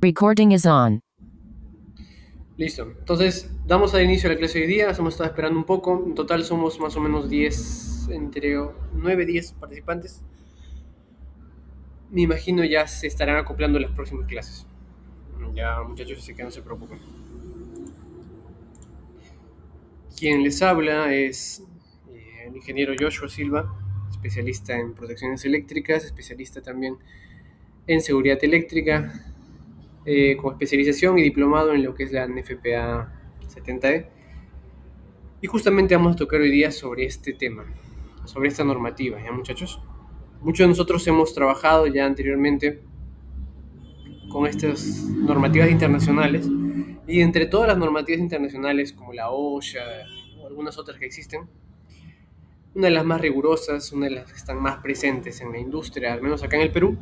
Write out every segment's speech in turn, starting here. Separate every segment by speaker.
Speaker 1: recording is on.
Speaker 2: Listo. Entonces, damos al inicio a la clase de hoy día. Hemos estado esperando un poco. En total somos más o menos 10, entre 9, 10 participantes. Me imagino ya se estarán acoplando las próximas clases. Ya, muchachos, así que no se preocupen. Quien les habla es el ingeniero Joshua Silva, especialista en protecciones eléctricas, especialista también en seguridad eléctrica, con especialización y diplomado en lo que es la NFPA 70E. Y justamente vamos a tocar hoy día sobre este tema, sobre esta normativa, ¿ya, muchachos? Muchos de nosotros hemos trabajado ya anteriormente con estas normativas internacionales, y entre todas las normativas internacionales como la OSHA o algunas otras que existen, una de las más rigurosas, una de las que están más presentes en la industria, al menos acá en el Perú,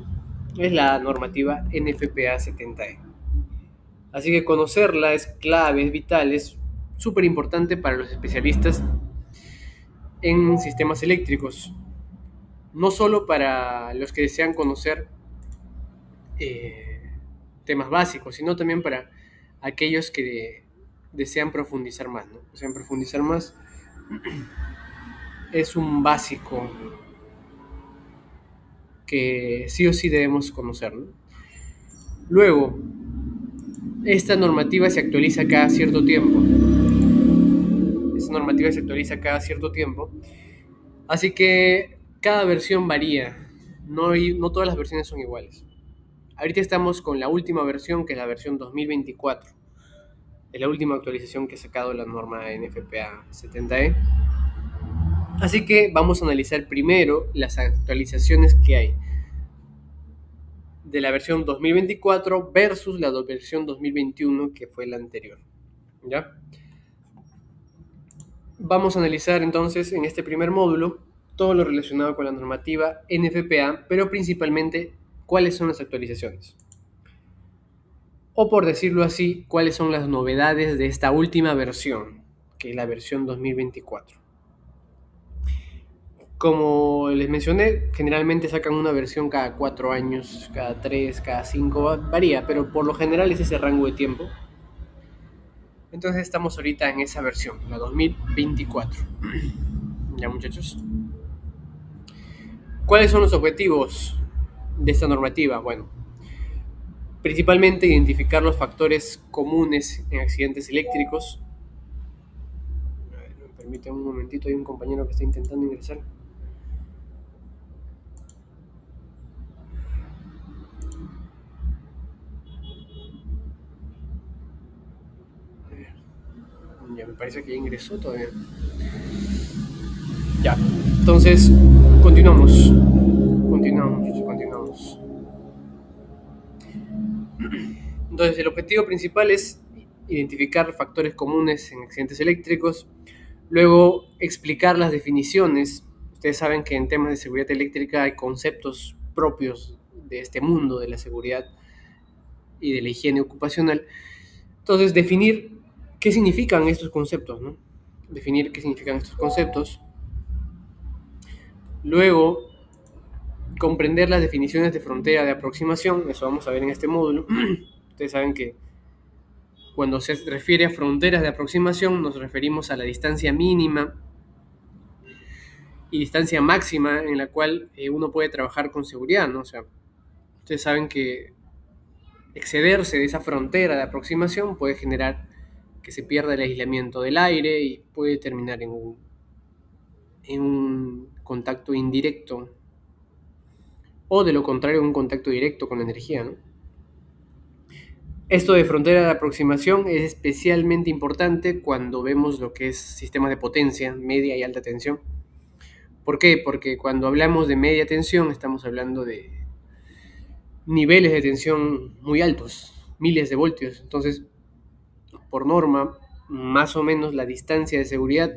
Speaker 2: es la normativa NFPA 70E. Así que conocerla es clave, es vital, es súper importante para los especialistas en sistemas eléctricos, no solo para los que desean conocer temas básicos, sino también para aquellos que desean profundizar más, ¿no? Desean profundizar más, es un básico que sí o sí debemos conocer, ¿no? Luego, esta normativa se actualiza cada cierto tiempo. Esta normativa se actualiza cada cierto tiempo. Así que cada versión varía. No todas las versiones son iguales. Ahorita estamos con la última versión, que es la versión 2024. Es la última actualización que ha sacado la norma NFPA 70E. Así que vamos a analizar primero las actualizaciones que hay de la versión 2024 versus la versión 2021, que fue la anterior. ¿Ya? Vamos a analizar entonces en este primer módulo todo lo relacionado con la normativa NFPA, pero principalmente cuáles son las actualizaciones. O por decirlo así, cuáles son las novedades de esta última versión, que es la versión 2024. Como les mencioné, generalmente sacan una versión cada 4 años, cada 3, cada 5, varía, pero por lo general es ese rango de tiempo. Entonces estamos ahorita en esa versión, la 2024. ¿Ya, muchachos? ¿Cuáles son los objetivos de esta normativa? Bueno, principalmente identificar los factores comunes en accidentes eléctricos. A ver, me permiten un momentito, hay un compañero que está intentando ingresar. Ya me parece que ya ingresó todavía. Ya, entonces continuamos. Continuamos. Entonces el objetivo principal es identificar factores comunes en accidentes eléctricos, luego explicar las definiciones. Ustedes saben que en temas de seguridad eléctrica hay conceptos propios de este mundo de la seguridad y de la higiene ocupacional. Entonces, definir qué significan estos conceptos, ¿no? Definir qué significan estos conceptos. Luego, comprender las definiciones de frontera de aproximación. Eso vamos a ver en este módulo. Ustedes saben que cuando se refiere a fronteras de aproximación nos referimos a la distancia mínima y distancia máxima en la cual uno puede trabajar con seguridad, ¿no? O sea, ustedes saben que excederse de esa frontera de aproximación puede generar que se pierda el aislamiento del aire y puede terminar en un contacto indirecto, o de lo contrario un contacto directo con la energía, ¿no? Esto de frontera de aproximación es especialmente importante cuando vemos lo que es sistemas de potencia, media y alta tensión. ¿Por qué? Porque cuando hablamos de media tensión estamos hablando de niveles de tensión muy altos, miles de voltios. Entonces, por norma, más o menos la distancia de seguridad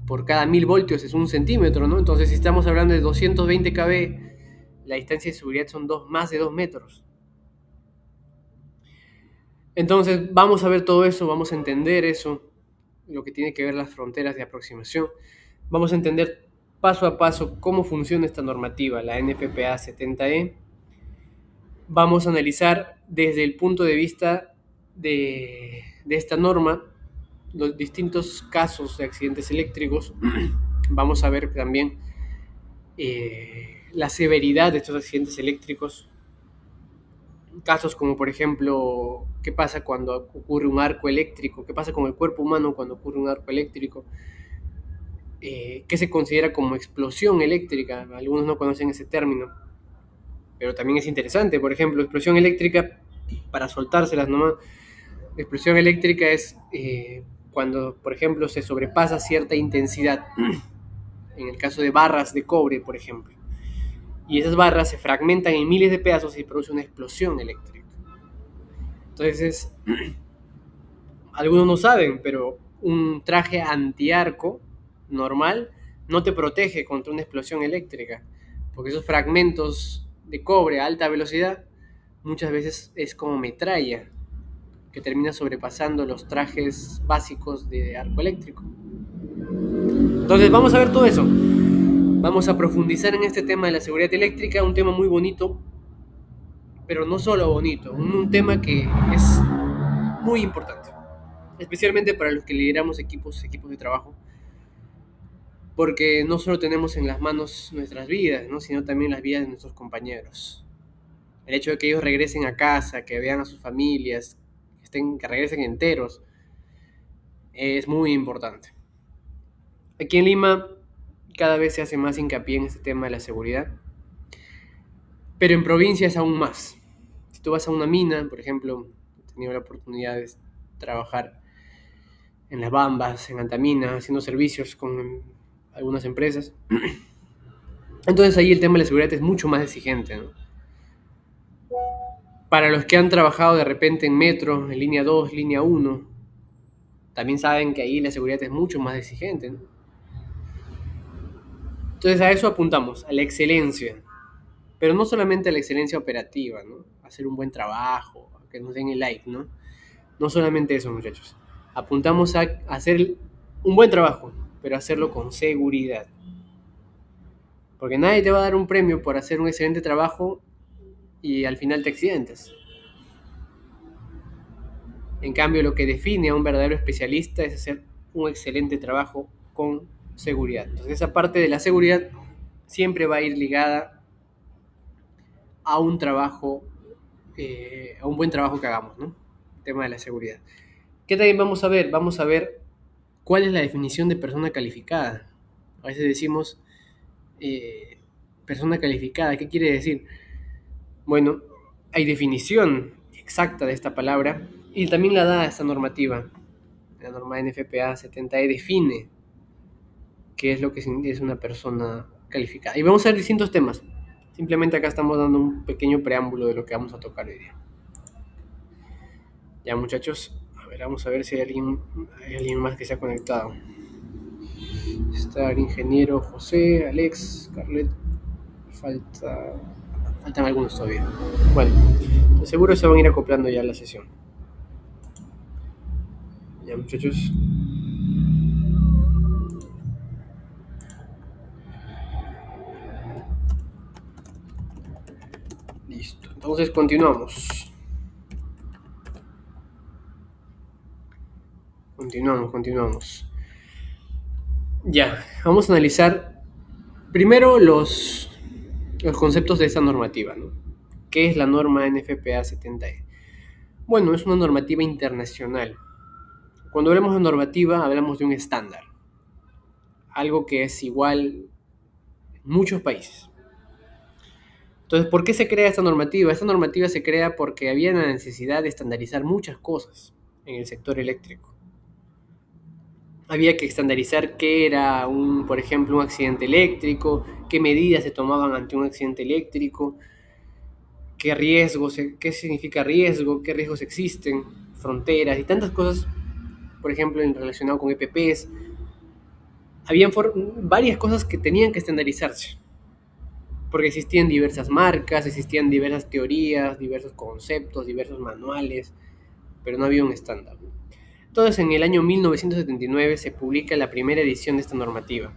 Speaker 2: por cada 1000 voltios es 1 centímetro, ¿no? Entonces, si estamos hablando de 220 kV, la distancia de seguridad son más de 2 metros. Entonces, vamos a ver todo eso, vamos a entender eso, lo que tiene que ver las fronteras de aproximación. Vamos a entender paso a paso cómo funciona esta normativa, la NFPA 70E. vamos a analizar desde el punto de vista de esta norma los distintos casos de accidentes eléctricos. Vamos a ver también la severidad de estos accidentes eléctricos. Casos como, por ejemplo, qué pasa cuando ocurre un arco eléctrico, qué pasa con el cuerpo humano cuando ocurre un arco eléctrico, qué se considera como explosión eléctrica. Algunos no conocen ese término, pero también es interesante. Por ejemplo, explosión eléctrica, para soltárselas nomás, explosión eléctrica es cuando, por ejemplo, se sobrepasa cierta intensidad, en el caso de barras de cobre, por ejemplo, y esas barras se fragmentan en miles de pedazos y produce una explosión eléctrica. Entonces, algunos no saben, pero un traje antiarco normal no te protege contra una explosión eléctrica, porque esos fragmentos de cobre a alta velocidad muchas veces es como metralla, que termina sobrepasando los trajes básicos de arco eléctrico. Entonces vamos a ver todo eso. Vamos a profundizar en este tema de la seguridad eléctrica, un tema muy bonito, pero no solo bonito, un tema que es muy importante, especialmente para los que lideramos equipos de trabajo, porque no solo tenemos en las manos nuestras vidas, ¿no?, sino también las vidas de nuestros compañeros. El hecho de que ellos regresen a casa, que vean a sus familias, que regresen enteros, es muy importante. Aquí en Lima cada vez se hace más hincapié en este tema de la seguridad, pero en provincia es aún más. Si tú vas a una mina, por ejemplo, he tenido la oportunidad de trabajar en Las Bambas, en Antamina, haciendo servicios con algunas empresas. Entonces ahí el tema de la seguridad es mucho más exigente, ¿no? Para los que han trabajado de repente en metro, en línea 2, línea 1, también saben que ahí la seguridad es mucho más exigente, ¿no? Entonces a eso apuntamos, a la excelencia. Pero no solamente a la excelencia operativa, ¿no? Hacer un buen trabajo, que nos den el like, ¿no? No solamente eso, muchachos. Apuntamos a hacer un buen trabajo, pero hacerlo con seguridad. Porque nadie te va a dar un premio por hacer un excelente trabajo y al final te accidentes. En cambio, lo que define a un verdadero especialista es hacer un excelente trabajo con seguridad. Entonces, esa parte de la seguridad siempre va a ir ligada a un trabajo, a un buen trabajo que hagamos, ¿no? El tema de la seguridad. ¿Qué también vamos a ver? Vamos a ver cuál es la definición de persona calificada. A veces decimos persona calificada. ¿Qué quiere decir? Bueno, hay definición exacta de esta palabra y también la da esta normativa. La norma NFPA 70E define qué es lo que es una persona calificada. Y vamos a ver distintos temas. Simplemente acá estamos dando un pequeño preámbulo de lo que vamos a tocar hoy día. Ya, muchachos, vamos a ver si hay alguien más que se ha conectado. Está el ingeniero José, Alex, Carlet. Faltan algunos todavía. Bueno, de seguro se van a ir acoplando ya a la sesión. Ya, muchachos. Listo. Entonces continuamos. Continuamos. Ya, vamos a analizar primero los conceptos de esta normativa, ¿no? ¿Qué es la norma NFPA 70E? Bueno, es una normativa internacional. Cuando hablamos de normativa, hablamos de un estándar, algo que es igual en muchos países. Entonces, ¿por qué se crea esta normativa? Esta normativa se crea porque había la necesidad de estandarizar muchas cosas en el sector eléctrico. Había que estandarizar qué era, por ejemplo, un accidente eléctrico, qué medidas se tomaban ante un accidente eléctrico, qué riesgos, qué significa riesgo, qué riesgos existen, fronteras y tantas cosas, por ejemplo, relacionado con EPPs. Habían varias cosas que tenían que estandarizarse, porque existían diversas marcas, existían diversas teorías, diversos conceptos, diversos manuales, pero no había un estándar. Entonces, en el año 1979 se publica la primera edición de esta normativa.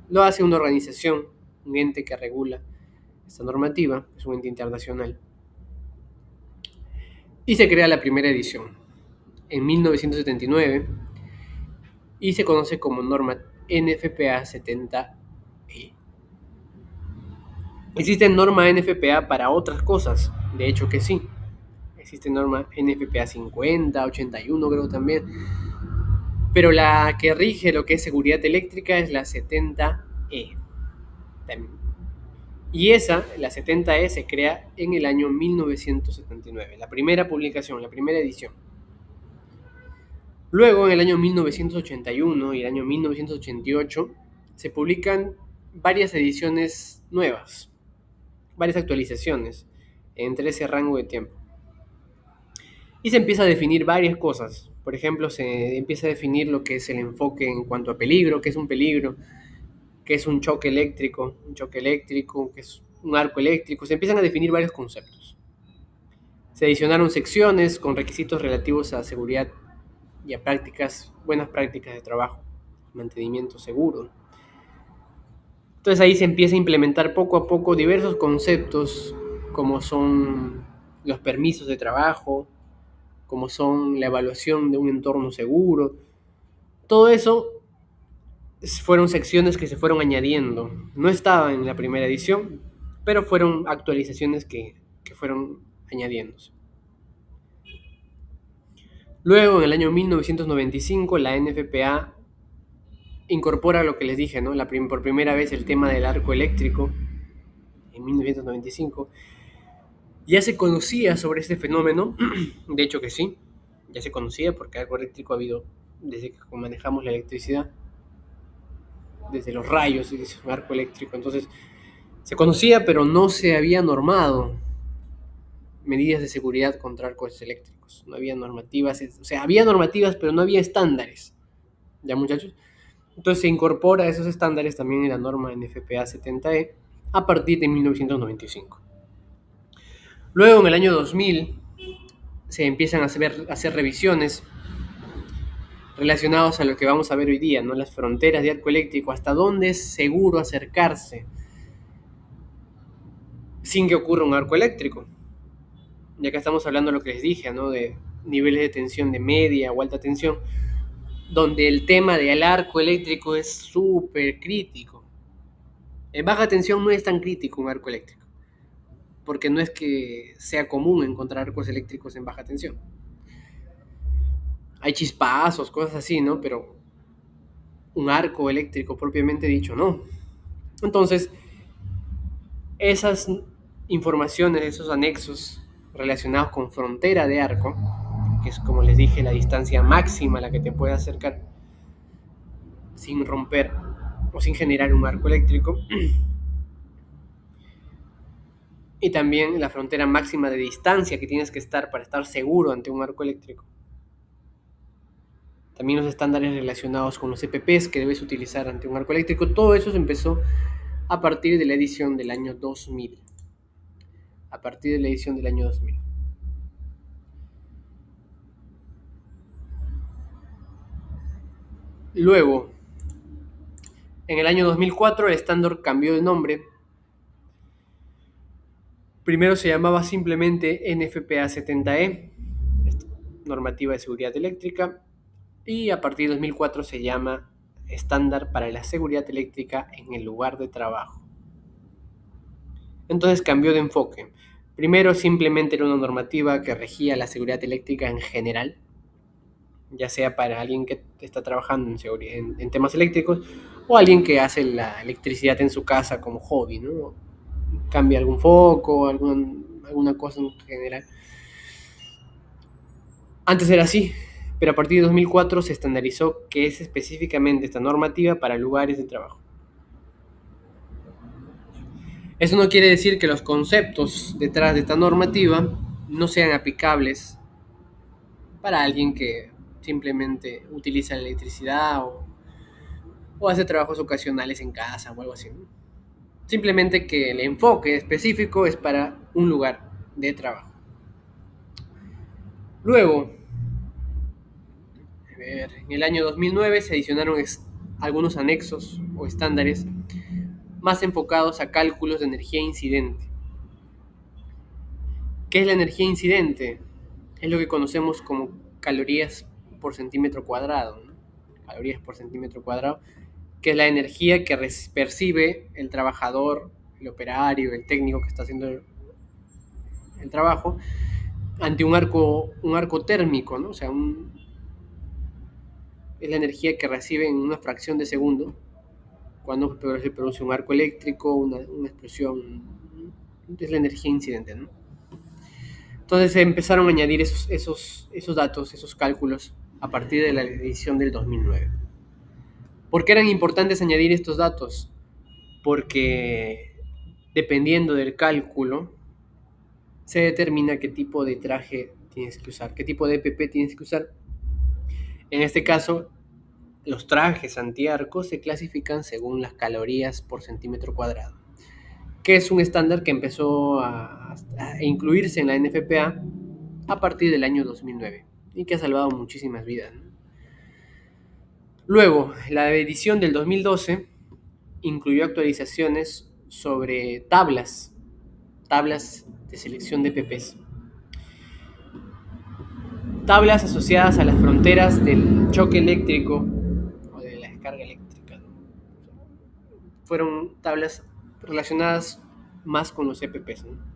Speaker 2: Lo hace una organización, un ente que regula esta normativa, es un ente internacional. y se crea la primera edición en 1979 y se conoce como norma NFPA 70E. Existe norma NFPA para otras cosas, de hecho que sí. Existe norma NFPA 50, 81 creo también, pero la que rige lo que es seguridad eléctrica es la 70E. Y esa, la 70E, se crea en el año 1979, la primera publicación, la primera edición. Luego, en el año 1981 y el año 1988, se publican varias ediciones nuevas, varias actualizaciones entre ese rango de tiempo. Y se empieza a definir varias cosas. Por ejemplo, se empieza a definir lo que es el enfoque en cuanto a peligro, qué es un peligro, qué es un choque eléctrico, qué es un arco eléctrico. Se empiezan a definir varios conceptos. Se adicionaron secciones con requisitos relativos a seguridad y a buenas prácticas de trabajo, mantenimiento seguro. Entonces ahí se empieza a implementar poco a poco diversos conceptos como son los permisos de trabajo, como son la evaluación de un entorno seguro. Todo eso fueron secciones que se fueron añadiendo. No estaba en la primera edición, pero fueron actualizaciones que fueron añadiéndose. Luego, en el año 1995, la NFPA incorpora lo que les dije, ¿no? Por primera vez el tema del arco eléctrico, en 1995. Ya se conocía sobre este fenómeno, de hecho que sí, ya se conocía porque arco eléctrico ha habido desde que manejamos la electricidad, desde los rayos, es un arco eléctrico. Entonces, se conocía, pero no se había normado medidas de seguridad contra arcos eléctricos. No había normativas, o sea, había normativas, pero no había estándares. ¿Ya, muchachos? Entonces se incorpora a esos estándares también en la norma NFPA 70E a partir de 1995. Luego, en el año 2000, se empiezan a hacer revisiones relacionadas a lo que vamos a ver hoy día, ¿no? Las fronteras de arco eléctrico, hasta dónde es seguro acercarse sin que ocurra un arco eléctrico. Ya que estamos hablando de lo que les dije, ¿no? De niveles de tensión de media o alta tensión, donde el tema del arco eléctrico es súper crítico. En baja tensión no es tan crítico un arco eléctrico, porque no es que sea común encontrar arcos eléctricos en baja tensión. Hay chispazos, cosas así, ¿no? Pero un arco eléctrico propiamente dicho, no. Entonces, esas informaciones, esos anexos relacionados con frontera de arco, que es, como les dije, la distancia máxima a la que te puedes acercar sin romper o sin generar un arco eléctrico, y también la frontera máxima de distancia que tienes que estar para estar seguro ante un arco eléctrico. También los estándares relacionados con los EPPs que debes utilizar ante un arco eléctrico. Todo eso se empezó a partir de la edición del año 2000. A partir de la edición del año 2000. Luego, en el año 2004, el estándar cambió de nombre. Primero se llamaba simplemente NFPA 70E, normativa de seguridad eléctrica, y a partir de 2004 se llama estándar para la seguridad eléctrica en el lugar de trabajo. Entonces cambió de enfoque. Primero simplemente era una normativa que regía la seguridad eléctrica en general, ya sea para alguien que está trabajando en temas eléctricos o alguien que hace la electricidad en su casa como hobby, ¿no? Cambia algún foco, alguna cosa en general. Antes era así, pero a partir de 2004 se estandarizó que es específicamente esta normativa para lugares de trabajo. Eso no quiere decir que los conceptos detrás de esta normativa no sean aplicables para alguien que simplemente utiliza la electricidad o hace trabajos ocasionales en casa o algo así, ¿no? Simplemente que el enfoque específico es para un lugar de trabajo. Luego, en el año 2009 se adicionaron algunos anexos o estándares más enfocados a cálculos de energía incidente. ¿Qué es la energía incidente? es lo que conocemos como calorías por centímetro cuadrado, ¿no? Calorías por centímetro cuadrado, que es la energía que percibe el trabajador, el operario, el técnico que está haciendo el trabajo ante un arco térmico, ¿no? O sea, es la energía que recibe en una fracción de segundo cuando se produce un arco eléctrico, una explosión, es la energía incidente, ¿no? Entonces se empezaron a añadir esos datos, esos cálculos, a partir de la edición del 2009. ¿Por qué eran importantes añadir estos datos? Porque dependiendo del cálculo, se determina qué tipo de traje tienes que usar, qué tipo de EPP tienes que usar. En este caso, los trajes antiarco se clasifican según las calorías por centímetro cuadrado, que es un estándar que empezó a incluirse en la NFPA a partir del año 2009 y que ha salvado muchísimas vidas, ¿no? Luego, la edición del 2012 incluyó actualizaciones sobre tablas de selección de EPPs, tablas asociadas a las fronteras del choque eléctrico o de la descarga eléctrica, ¿no? Fueron tablas relacionadas más con los EPPs, ¿no?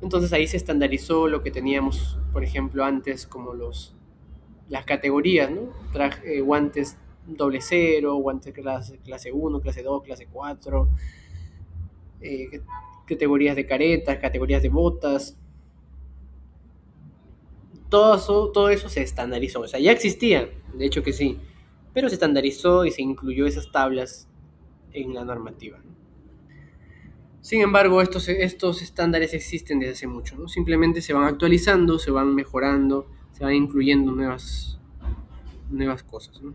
Speaker 2: Entonces ahí se estandarizó lo que teníamos, por ejemplo, antes como las categorías, ¿no? Guantes doble cero, guantes clase 1, clase 2, clase 4, eh, categorías de caretas, categorías de botas. Todo eso se estandarizó. O sea, ya existía, de hecho que sí, pero se estandarizó y se incluyó esas tablas en la normativa, ¿no? Sin embargo, estos estándares existen desde hace mucho, ¿no? Simplemente se van actualizando, se van mejorando, se van incluyendo nuevas cosas, ¿no?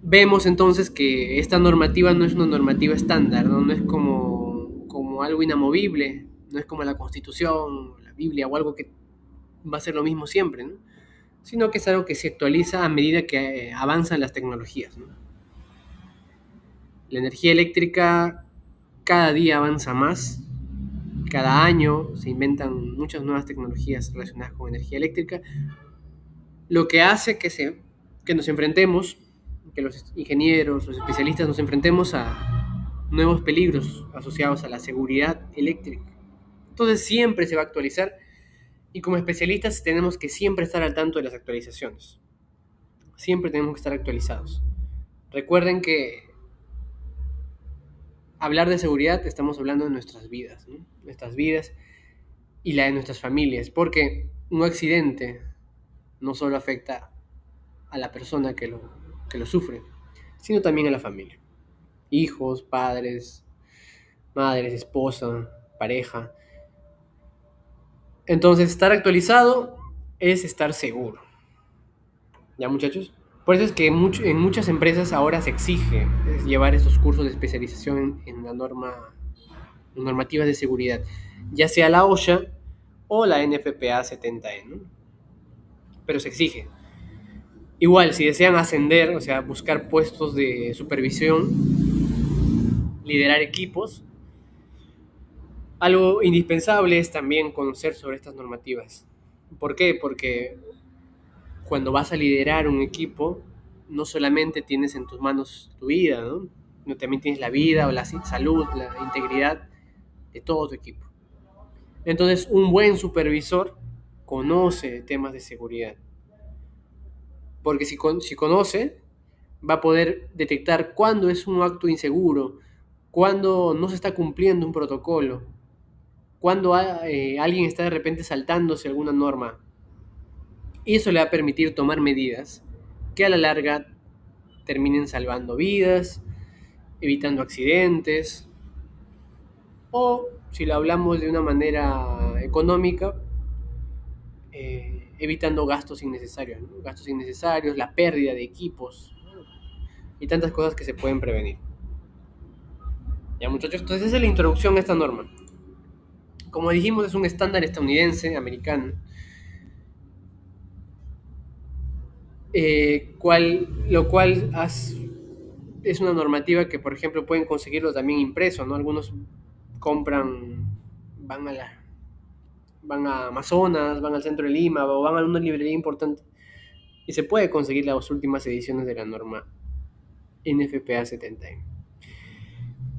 Speaker 2: Vemos entonces que esta normativa no es una normativa estándar, ¿no? No es como algo inamovible, no es como la Constitución, la Biblia o algo que va a ser lo mismo siempre, ¿no? Sino que es algo que se actualiza a medida que avanzan las tecnologías, ¿no? La energía eléctrica cada día avanza más, cada año se inventan muchas nuevas tecnologías relacionadas con energía eléctrica, lo que hace que nos enfrentemos, que los ingenieros, los especialistas nos enfrentemos a nuevos peligros asociados a la seguridad eléctrica. Entonces siempre se va a actualizar y como especialistas tenemos que siempre estar al tanto de las actualizaciones. Siempre tenemos que estar actualizados. Recuerden que hablar de seguridad estamos hablando de nuestras vidas, ¿no? Nuestras vidas y la de nuestras familias, porque un accidente no solo afecta a la persona que lo sufre, sino también a la familia. Hijos, padres, madres, esposa, pareja. Entonces, estar actualizado es estar seguro. ¿Ya, muchachos? Por eso es que en muchas empresas ahora se exige llevar estos cursos de especialización en la normativas de seguridad, ya sea la OSHA o la NFPA 70E, ¿no? Pero se exige. Igual, si desean ascender, o sea, buscar puestos de supervisión, liderar equipos, algo indispensable es también conocer sobre estas normativas. ¿Por qué? Porque cuando vas a liderar un equipo, no solamente tienes en tus manos tu vida, ¿no? No, también tienes la vida o la salud, la integridad de todo tu equipo. Entonces, un buen supervisor conoce temas de seguridad. Porque si conoce, va a poder detectar cuándo es un acto inseguro, cuándo no se está cumpliendo un protocolo, cuándo alguien está de repente saltándose alguna norma. Y eso le va a permitir tomar medidas que a la larga terminen salvando vidas, evitando accidentes, o si lo hablamos de una manera económica, evitando gastos innecesarios, ¿no? Gastos innecesarios, la pérdida de equipos, ¿no? Y tantas cosas que se pueden prevenir. Ya, muchachos, entonces esa es la introducción a esta norma. Como dijimos, es un estándar estadounidense, americano, lo cual es una normativa que, por ejemplo, pueden conseguirlo también impreso, ¿no? Algunos compran, van a la, van a Amazonas, van al centro de Lima o van a una librería importante y se puede conseguir las últimas ediciones de la norma NFPA 70E.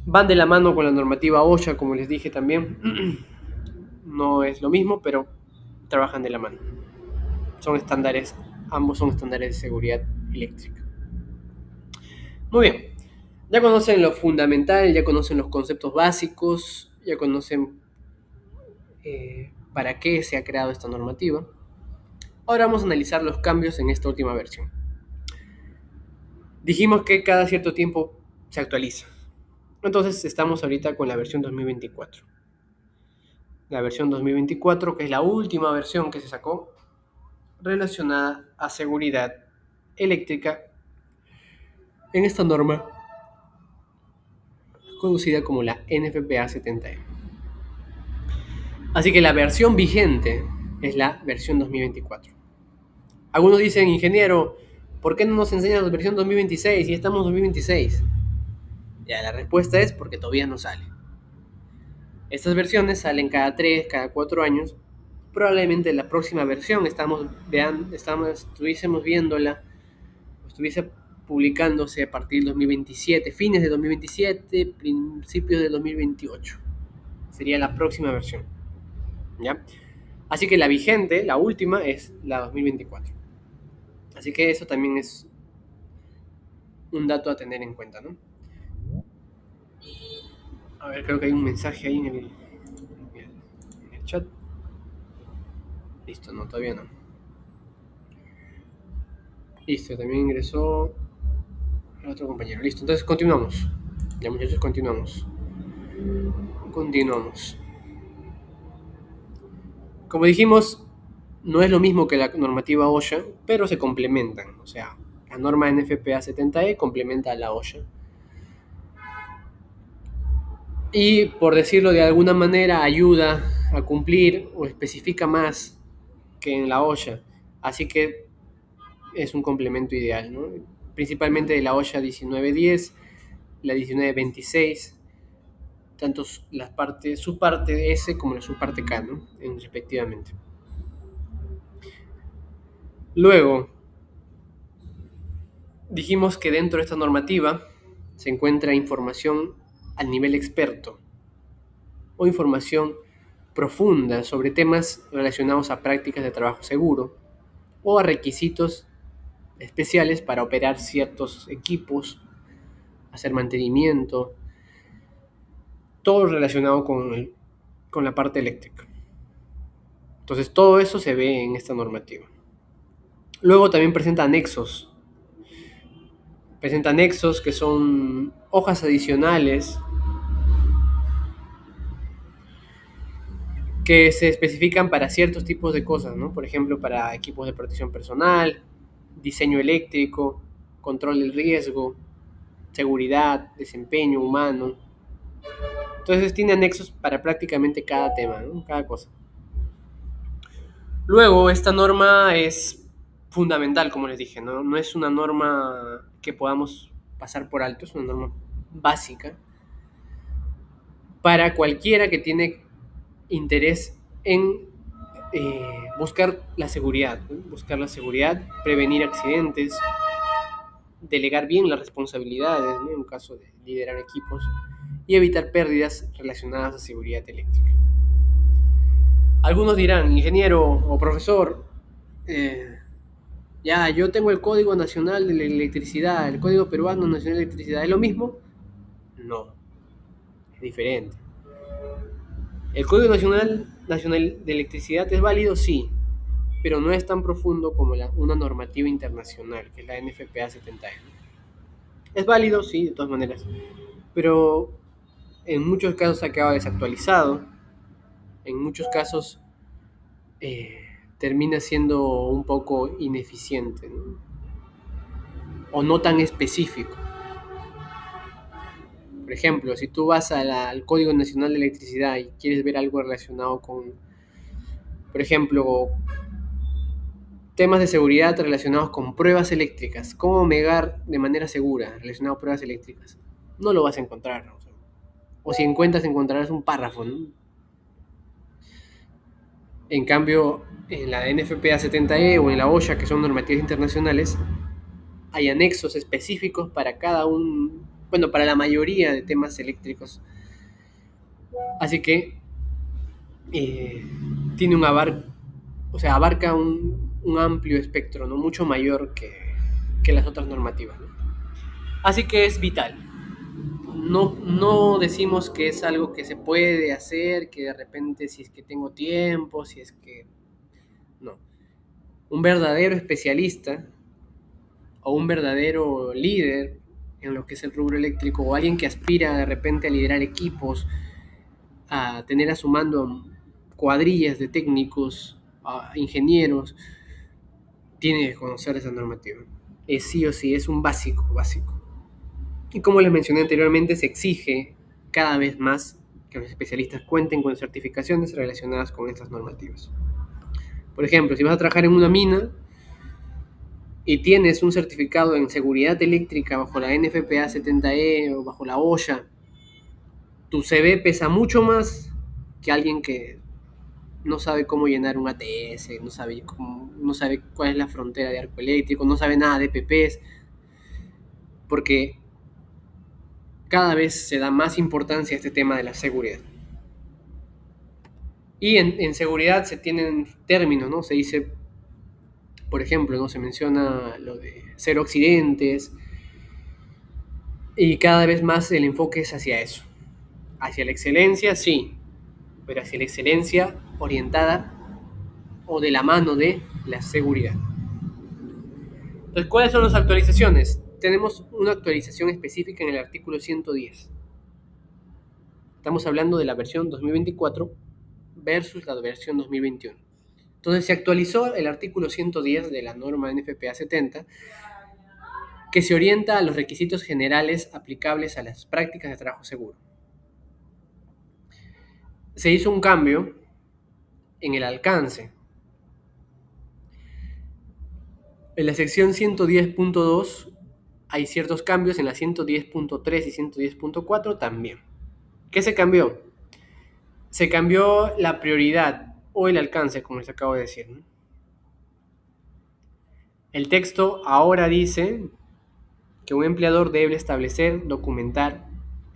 Speaker 2: Van de la mano con la normativa OSHA, como les dije también. No es lo mismo, pero trabajan de la mano. Son estándares, ambos son estándares de seguridad eléctrica. Muy bien, ya conocen lo fundamental, ya conocen los conceptos básicos, ya conocen para qué se ha creado esta normativa. Ahora vamos a analizar los cambios en esta última versión. Dijimos que cada cierto tiempo se actualiza. Entonces estamos ahorita con la versión 2024. La versión 2024, que es la última versión que se sacó relacionada a seguridad eléctrica en esta norma conocida como la NFPA 70E. Así que la versión vigente es la versión 2024. Algunos dicen, ingeniero, ¿por qué no nos enseñan la versión 2026 y estamos en 2026? Ya, la respuesta es porque todavía no sale. Estas versiones salen cada 3, cada 4 años. Probablemente la próxima versión estuviésemos viéndola, estuviese publicándose a partir del 2027, fines de 2027, principios de 2028. Sería la próxima versión. ¿Ya? Así que la vigente, la última, es la 2024. Así que eso también es un dato a tener en cuenta, ¿no? A ver, creo que hay un mensaje ahí en el chat. Listo, no, todavía no. Listo, también ingresó el otro compañero. Listo, entonces continuamos. Ya, muchachos, continuamos. Como dijimos, no es lo mismo que la normativa OSHA, pero se complementan. O sea, la norma NFPA 70E complementa a la OSHA. Y por decirlo de alguna manera, ayuda a cumplir o especifica más que en la OSHA. Así que es un complemento ideal, ¿no? Principalmente de la OSHA 1910, la 1926, tanto su parte S como su parte K, ¿no? Respectivamente. Luego, dijimos que dentro de esta normativa se encuentra información al nivel experto o información profunda sobre temas relacionados a prácticas de trabajo seguro o a requisitos especiales para operar ciertos equipos, hacer mantenimiento, todo relacionado con la parte eléctrica. Entonces todo eso se ve en esta normativa. Luego también presenta anexos. Presenta anexos que son hojas adicionales que se especifican para ciertos tipos de cosas, ¿no? Por ejemplo, para equipos de protección personal, diseño eléctrico, control del riesgo, seguridad, desempeño humano. Entonces tiene anexos para prácticamente cada tema, ¿no? Cada cosa. Luego, esta norma es fundamental, como les dije, ¿no? No es una norma que podamos pasar por alto, es una norma básica para cualquiera que tiene interés en buscar la seguridad, ¿no? Buscar la seguridad, prevenir accidentes, delegar bien las responsabilidades, ¿no? En caso de liderar equipos y evitar pérdidas relacionadas a seguridad eléctrica. Algunos dirán, ingeniero o profesor, ya, yo tengo el Código Nacional de la Electricidad, el Código Peruano Nacional de Electricidad, ¿es lo mismo? No, es diferente. ¿El Código Nacional de Electricidad es válido? Sí, pero no es tan profundo como una normativa internacional, que es la NFPA 70E. Es válido, sí, de todas maneras, pero en muchos casos ha quedado desactualizado, en muchos casos termina siendo un poco ineficiente, ¿no? O no tan específico. Por ejemplo, si tú vas al Código Nacional de Electricidad y quieres ver algo relacionado con, por ejemplo, temas de seguridad relacionados con pruebas eléctricas, cómo negar de manera segura relacionado a pruebas eléctricas, no lo vas a encontrar, ¿no? O si encuentras, encontrarás un párrafo, ¿no? En cambio, en la NFPA 70E o en la OSHA, que son normativas internacionales, hay anexos específicos para bueno, para la mayoría de temas eléctricos. Así que eh, tiene o sea, abarca un amplio espectro, ¿no? Mucho mayor que las otras normativas, ¿no? Así que es vital. No decimos que es algo que se puede hacer, que de repente si es que tengo tiempo, si es que... No. Un verdadero especialista o un verdadero líder en lo que es el rubro eléctrico, o alguien que aspira de repente a liderar equipos, a tener a su mando cuadrillas de técnicos, a ingenieros, tiene que conocer esa normativa. Es sí o sí, es un básico, básico. Y como les mencioné anteriormente, se exige cada vez más que los especialistas cuenten con certificaciones relacionadas con estas normativas. Por ejemplo, si vas a trabajar en una mina y tienes un certificado en seguridad eléctrica bajo la NFPA 70E o bajo la OSHA, tu CV pesa mucho más que alguien que no sabe cómo llenar un ATS, no sabe cuál es la frontera de arco eléctrico, no sabe nada de PPs, porque cada vez se da más importancia a este tema de la seguridad. Y en seguridad se tienen términos, ¿no? Se dice, por ejemplo, ¿no? Se menciona lo de cero accidentes, y cada vez más el enfoque es hacia eso. Hacia la excelencia, sí, pero hacia la excelencia orientada o de la mano de la seguridad. Entonces, ¿cuáles son las actualizaciones? Tenemos una actualización específica en el artículo 110. Estamos hablando de la versión 2024 versus la versión 2021. Entonces se actualizó el artículo 110 de la norma NFPA 70, que se orienta a los requisitos generales aplicables a las prácticas de trabajo seguro. Se hizo un cambio en el alcance. En la sección 110.2 hay ciertos cambios, en la 110.3 y 110.4 también. ¿Qué se cambió? Se cambió la prioridad o el alcance, como les acabo de decir, ¿no? El texto ahora dice que un empleador debe establecer, documentar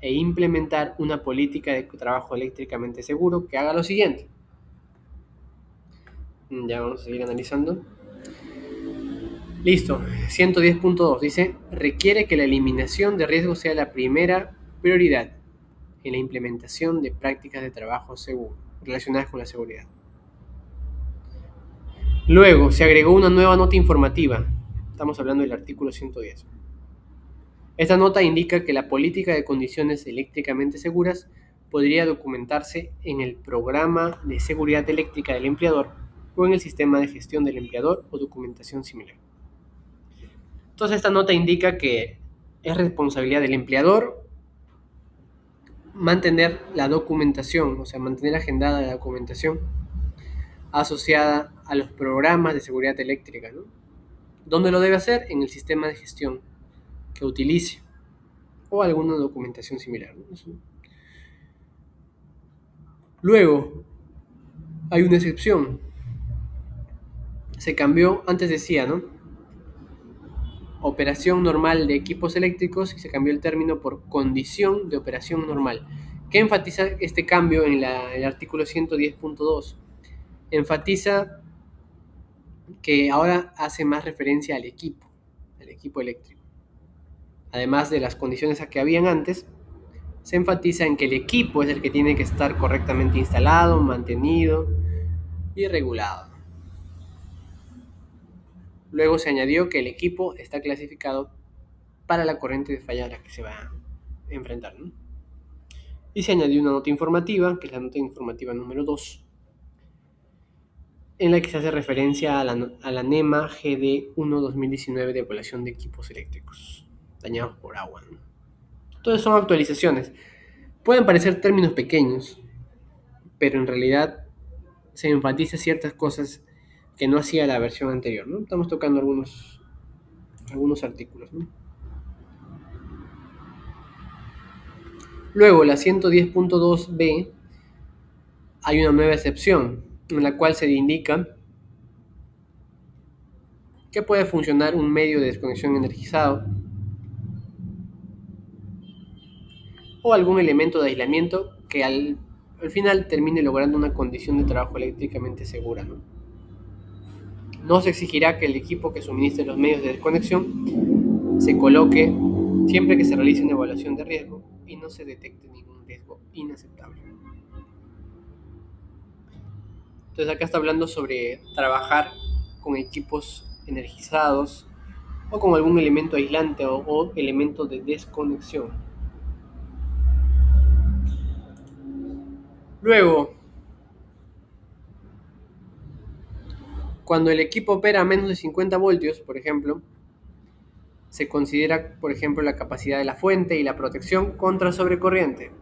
Speaker 2: e implementar una política de trabajo eléctricamente seguro que haga lo siguiente. Ya vamos a seguir analizando. Listo, 110.2 dice, requiere que la eliminación de riesgos sea la primera prioridad en la implementación de prácticas de trabajo seguro relacionadas con la seguridad. Luego se agregó una nueva nota informativa. Estamos hablando del artículo 110. Esta nota indica que la política de condiciones eléctricamente seguras podría documentarse en el programa de seguridad eléctrica del empleador o en el sistema de gestión del empleador o documentación similar. Entonces esta nota indica que es responsabilidad del empleador mantener la documentación, o sea, mantener agendada la documentación asociada a los programas de seguridad eléctrica, ¿no? ¿Dónde lo debe hacer? En el sistema de gestión que utilice o alguna documentación similar, ¿no? Luego, hay una excepción. Se cambió, antes decía, ¿no? Operación normal de equipos eléctricos, y se cambió el término por condición de operación normal. ¿Qué enfatiza este cambio en el artículo 110.2? Enfatiza que ahora hace más referencia al equipo eléctrico. Además de las condiciones a que habían antes, se enfatiza en que el equipo es el que tiene que estar correctamente instalado, mantenido y regulado. Luego se añadió que el equipo está clasificado para la corriente de falla a la que se va a enfrentar, ¿no? Y se añadió una nota informativa, que es la nota informativa número 2, en la que se hace referencia a la NEMA GD1 2019 de evaluación de equipos eléctricos dañados por agua, ¿no? Entonces son actualizaciones. Pueden parecer términos pequeños, pero en realidad se enfatiza ciertas cosas que no hacía la versión anterior, ¿no? Estamos tocando algunos artículos, ¿no? Luego, la 110.2b, hay una nueva excepción en la cual se indica que puede funcionar un medio de desconexión energizado o algún elemento de aislamiento que al final termine logrando una condición de trabajo eléctricamente segura, ¿no? No se exigirá que el equipo que suministre los medios de desconexión se coloque siempre que se realice una evaluación de riesgo y no se detecte ningún riesgo inaceptable. Entonces acá está hablando sobre trabajar con equipos energizados o con algún elemento aislante o elemento de desconexión. Luego, cuando el equipo opera a menos de 50 voltios, por ejemplo, se considera, por ejemplo, la capacidad de la fuente y la protección contra sobrecorriente.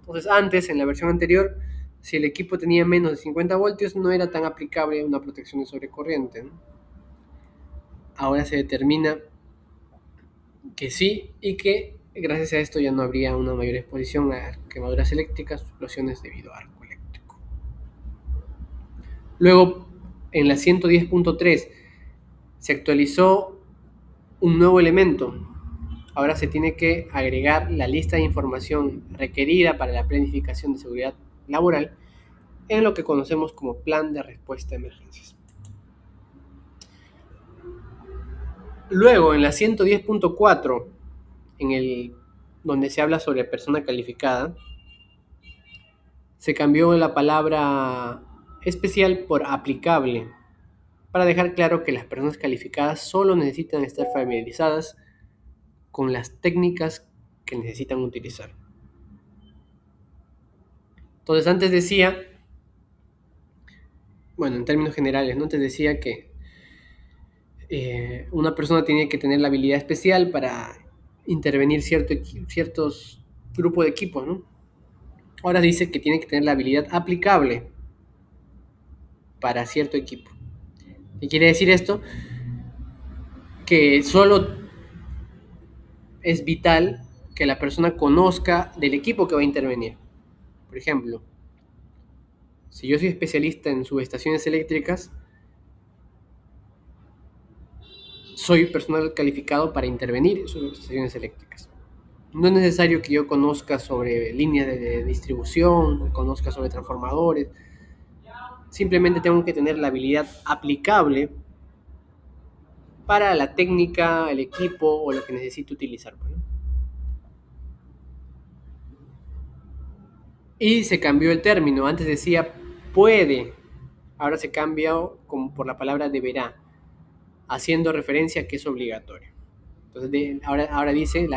Speaker 2: Entonces, antes, en la versión anterior, si el equipo tenía menos de 50 voltios, no era tan aplicable una protección de sobrecorriente, ¿no? Ahora se determina que sí y que gracias a esto ya no habría una mayor exposición a quemaduras eléctricas o explosiones debido a arco eléctrico. Luego, en la 110.3 se actualizó un nuevo elemento. Ahora se tiene que agregar la lista de información requerida para la planificación de seguridad laboral en lo que conocemos como plan de respuesta a emergencias. Luego, en la 110.4, donde se habla sobre persona calificada, se cambió la palabra especial por aplicable, para dejar claro que las personas calificadas solo necesitan estar familiarizadas con las técnicas que necesitan utilizar. Entonces antes decía, bueno, en términos generales, ¿no? Antes decía que una persona tiene que tener la habilidad especial para intervenir ciertos grupos de equipos, ¿no? Ahora dice que tiene que tener la habilidad aplicable para cierto equipo. ¿Qué quiere decir esto? Que solo es vital que la persona conozca del equipo que va a intervenir. Por ejemplo, si yo soy especialista en subestaciones eléctricas, soy personal calificado para intervenir en subestaciones eléctricas. No es necesario que yo conozca sobre líneas de distribución, conozca sobre transformadores. Simplemente tengo que tener la habilidad aplicable para la técnica, el equipo o lo que necesito utilizar, ¿no? Y se cambió el término. Antes decía puede, ahora se cambia como por la palabra deberá, haciendo referencia a que es obligatorio. Entonces, ahora dice,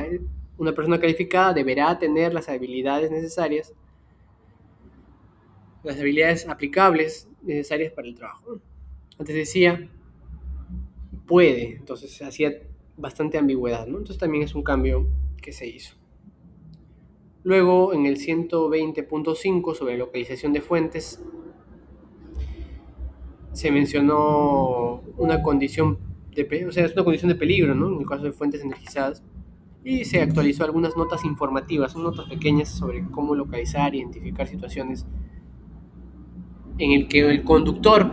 Speaker 2: una persona calificada deberá tener las habilidades necesarias, las habilidades aplicables necesarias para el trabajo. Antes decía puede, entonces hacía bastante ambigüedad, ¿no? Entonces también es un cambio que se hizo. Luego, en el 120.5 sobre localización de fuentes, se mencionó una condición es una condición de peligro, ¿no? En el caso de fuentes energizadas. Y se actualizó algunas notas informativas, son notas pequeñas sobre cómo localizar e identificar situaciones en el que el conductor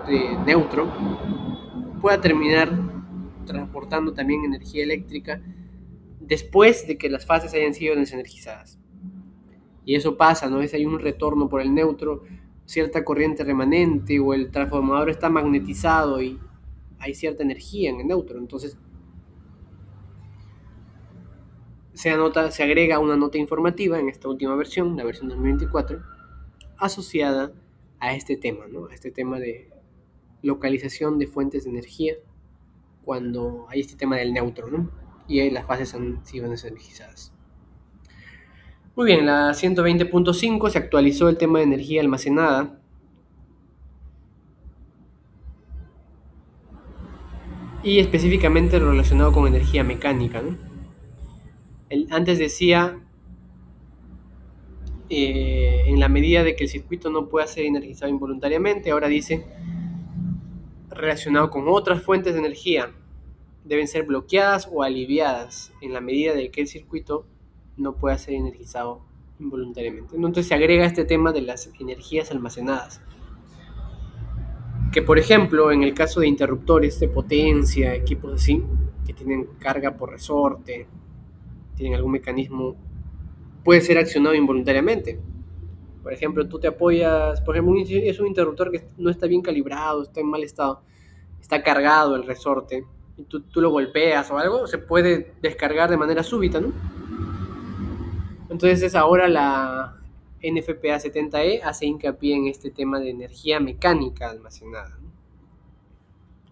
Speaker 2: de neutro, pueda terminar transportando también energía eléctrica después de que las fases hayan sido desenergizadas. Y eso pasa, ¿no? Hay un retorno por el neutro, cierta corriente remanente o el transformador está magnetizado y hay cierta energía en el neutro. Entonces se agrega una nota informativa en esta última versión, la versión 2024, asociada a este tema, ¿no? A este tema de localización de fuentes de energía cuando hay este tema del neutro, ¿no? Y las fases han sido desenergizadas. Muy bien, la 120.5 se actualizó el tema de energía almacenada. Y específicamente relacionado con energía mecánica, ¿no? Antes decía, en la medida de que el circuito no pueda ser energizado involuntariamente, ahora dice, relacionado con otras fuentes de energía, deben ser bloqueadas o aliviadas en la medida de que el circuito no pueda ser energizado involuntariamente. Entonces se agrega este tema de las energías almacenadas, que por ejemplo en el caso de interruptores de potencia, equipos así, que tienen carga por resorte, tienen algún mecanismo, puede ser accionado involuntariamente. Por ejemplo, tú te apoyas, por ejemplo, es un interruptor que no está bien calibrado, está en mal estado, está cargado el resorte, y tú lo golpeas o algo, se puede descargar de manera súbita, ¿no? Entonces ahora la NFPA 70E hace hincapié en este tema de energía mecánica almacenada, ¿no?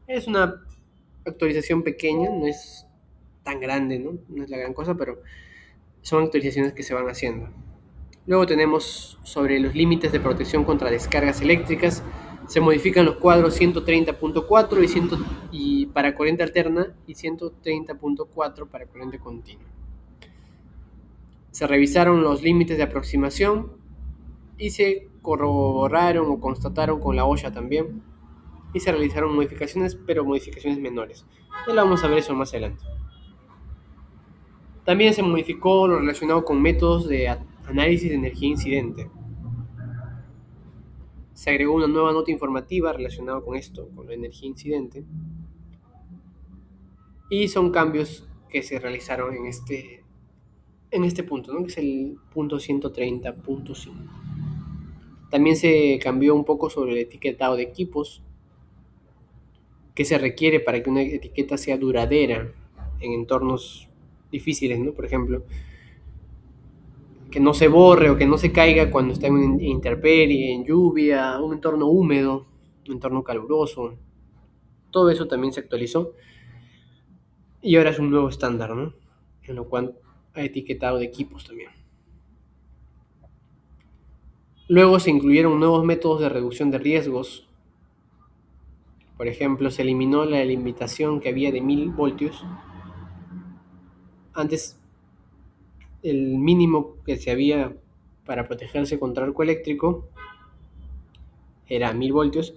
Speaker 2: Es una actualización pequeña, no es tan grande, ¿no? No es la gran cosa, pero son actualizaciones que se van haciendo. Luego tenemos sobre los límites de protección contra descargas eléctricas. Se modifican los cuadros 130.4 y para corriente alterna y 130.4 para corriente continua. Se revisaron los límites de aproximación y se corroboraron o constataron con la OSHA también. Y se realizaron modificaciones, pero modificaciones menores. Ya lo vamos a ver eso más adelante. También se modificó lo relacionado con métodos de análisis de energía incidente. Se agregó una nueva nota informativa relacionada con esto, con la energía incidente. Y son cambios que se realizaron en este punto, ¿no? Que es el punto 130.5. También se cambió un poco sobre el etiquetado de equipos, que se requiere para que una etiqueta sea duradera en entornos difíciles, ¿no? Por ejemplo, que no se borre o que no se caiga cuando está en una intemperie, en lluvia, un entorno húmedo, un entorno caluroso. Todo eso también se actualizó y ahora es un nuevo estándar, ¿no? En lo cual ha etiquetado de equipos también. Luego se incluyeron nuevos métodos de reducción de riesgos. Por ejemplo, se eliminó la limitación que había de 1000 voltios. Antes, el mínimo que se había para protegerse contra arco eléctrico era 1000 voltios.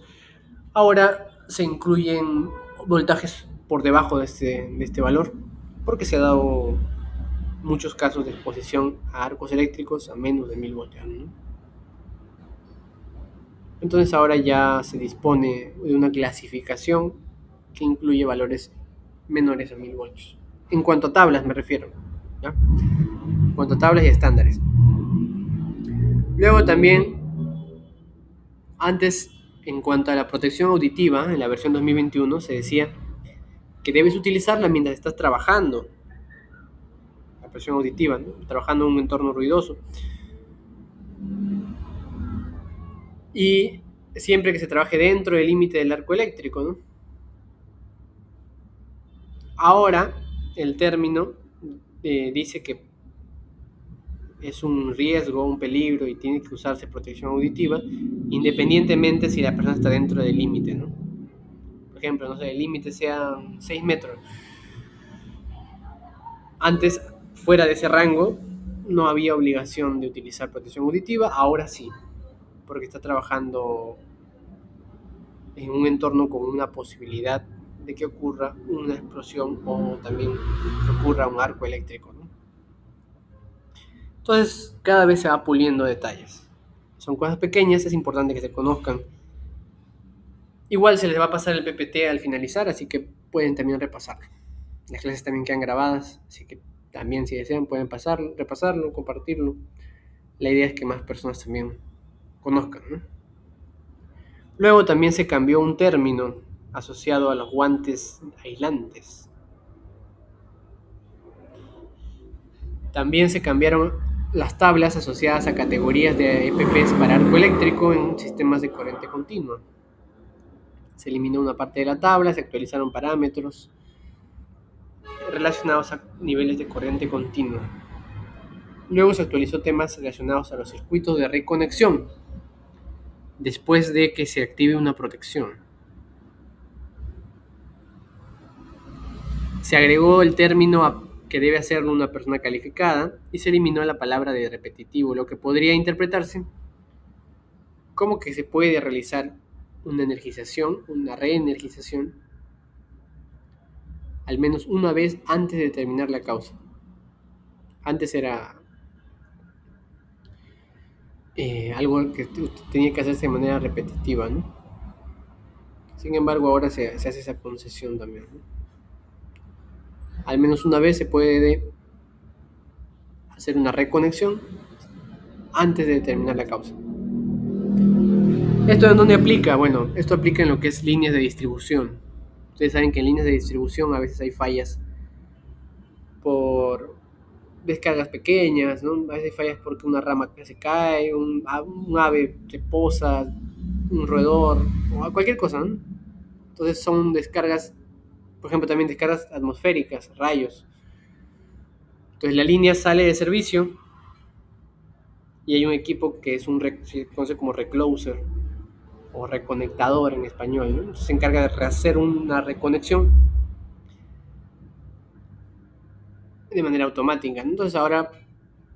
Speaker 2: Ahora se incluyen voltajes por debajo de este valor, porque se ha dado muchos casos de exposición a arcos eléctricos a menos de 1000 voltios, ¿no? Entonces ahora ya se dispone de una clasificación que incluye valores menores a 1000 voltios. En cuanto a tablas me refiero, ¿ya? En cuanto a tablas y estándares. Luego también, antes, en cuanto a la protección auditiva, en la versión 2021 se decía que debes utilizarla mientras estás trabajando, la protección auditiva, ¿no? Trabajando en un entorno ruidoso. Y siempre que se trabaje dentro del límite del arco eléctrico, ¿no? Ahora el término dice que es un riesgo, un peligro y tiene que usarse protección auditiva independientemente si la persona está dentro del límite, ¿no? Por ejemplo, no sé, el límite sea 6 metros. Antes, fuera de ese rango, no había obligación de utilizar protección auditiva, ahora sí, porque está trabajando en un entorno con una posibilidad de que ocurra una explosión o también que ocurra un arco eléctrico, ¿no? Entonces, cada vez se va puliendo detalles. Son cosas pequeñas, es importante que se conozcan. Igual se les va a pasar el PPT al finalizar, así que pueden también repasarlo. Las clases también quedan grabadas, así que también si desean pueden pasarlo, repasarlo, compartirlo. La idea es que más personas también conozcan, ¿no? Luego también se cambió un término asociado a los guantes aislantes. También se cambiaron las tablas asociadas a categorías de EPPs para arco eléctrico en sistemas de corriente continua. Se eliminó una parte de la tabla, se actualizaron parámetros relacionados a niveles de corriente continua. Luego se actualizó temas relacionados a los circuitos de reconexión después de que se active una protección. Se agregó el término que debe hacerlo una persona calificada y se eliminó la palabra de repetitivo, lo que podría interpretarse como que se puede realizar una energización, una reenergización, al menos una vez antes de determinar la causa. Antes era algo que tenía que hacerse de manera repetitiva, ¿no? Sin embargo, ahora se hace esa concesión también, ¿no? Al menos una vez se puede hacer una reconexión antes de determinar la causa. ¿Esto en dónde aplica? Bueno, esto aplica en lo que es líneas de distribución. Ustedes saben que en líneas de distribución a veces hay fallas por descargas pequeñas, ¿no? A veces hay fallas porque una rama se cae, un ave se posa, un roedor, o cualquier cosa, ¿no? Entonces son descargas, por ejemplo, también descargas atmosféricas, rayos. Entonces la línea sale de servicio y hay un equipo que es se conoce como recloser o reconectador en español, ¿no? Entonces se encarga de hacer una reconexión de manera automática, ¿no? Entonces ahora